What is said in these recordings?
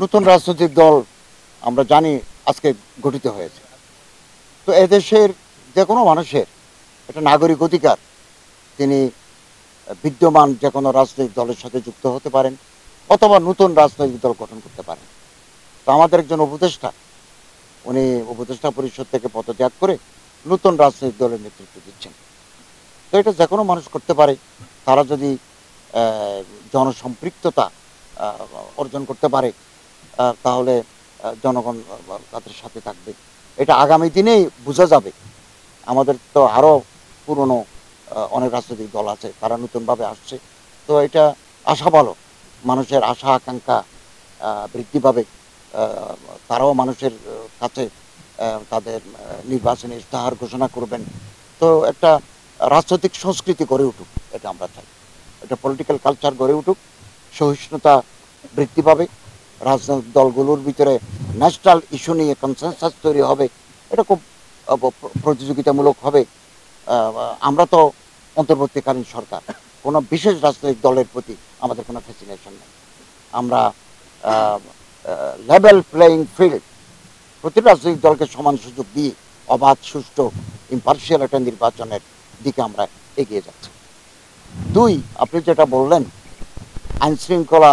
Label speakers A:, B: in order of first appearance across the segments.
A: নতুন রাজনৈতিক দল আমরা জানি আজকে গঠিত হয়েছে। তো এদেশের যে কোনো মানুষের একটা নাগরিক অধিকার, তিনি বিদ্যমান যে কোনো রাজনৈতিক দলের সাথে যুক্ত হতে পারেন অথবা নতুন রাজনৈতিক দল গঠন করতে পারেন। তো আমাদের একজন উপদেষ্টা, উনি উপদেষ্টা পরিষদ থেকে পদত্যাগ করে নতুন রাজনৈতিক দলের নেতৃত্ব দিচ্ছেন। তো এটা যে কোনো মানুষ করতে পারে। তারা যদি জনসম্পৃক্ততা অর্জন করতে পারে, তাহলে জনগণ তাদের সাথে থাকবে। এটা আগামী দিনেই বোঝা যাবে। আমাদের তো আরও পুরনো অনেক রাজনৈতিক দল আছে, তারা নতুনভাবে আসছে। তো এটা আশা ভালো, মানুষের আশা আকাঙ্ক্ষা বৃদ্ধি পাবে। আহ, তারাও মানুষের কাছে তাদের নির্বাচনী ইশতেহার ঘোষণা করবেন। তো একটা রাজনৈতিক সংস্কৃতি গড়ে উঠুক, এটা আমরা চাই। একটা পলিটিক্যাল কালচার গড়ে উঠুক, সহিষ্ণুতা বৃদ্ধি পাবে, রাজনৈতিক দলগুলোর ভিতরে ন্যাশনাল ইস্যু নিয়ে কনসেনসাস তৈরি হবে। এটা খুব প্রতিযোগিতামূলক হবে। আমরা তো অন্তর্বর্তীকালীন সরকার, কোনো বিশেষ রাজনৈতিক দলের প্রতি আমাদের কোনো ফ্যাসিনেশন নেই। আমরা লেভেল প্লেয়িং ফিল্ড, প্রতিটি রাজনৈতিক দলকে সমান সুযোগ দিয়ে অবাধ, সুষ্ঠু, ইম্পার্শিয়াল একটা নির্বাচনের দিকে আমরা এগিয়ে যাচ্ছি। দুই, আপনি যেটা বললেন আইন শৃঙ্খলা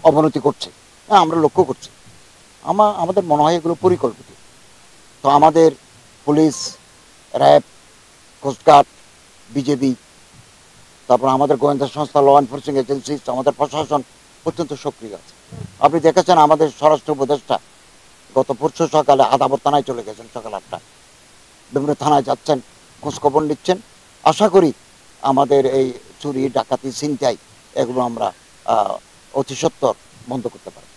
A: অবনতি করছে, হ্যাঁ আমরা লক্ষ্য করছি। আমাদের মনে হয় এগুলো পরিকল্পিত। তো আমাদের পুলিশ, র্যাব, কোস্টগার্ড, বিজেপি, তারপর আমাদের গোয়েন্দা সংস্থা, ল এনফোর্সিং এজেন্সিস, আমাদের প্রশাসন অত্যন্ত সক্রিয় আছে। আপনি দেখেছেন আমাদের স্বরাষ্ট্র উপদেষ্টা গত পরশু সকালে আদাবর থানায় চলে গেছেন, সকাল 8টায় বিভিন্ন থানায় যাচ্ছেন, খোঁজখবর নিচ্ছেন। আশা করি আমাদের এই চুরি, ডাকাতি, ছিনতাই এগুলো আমরা অতি সত্বর বন্ধ করতে পারি।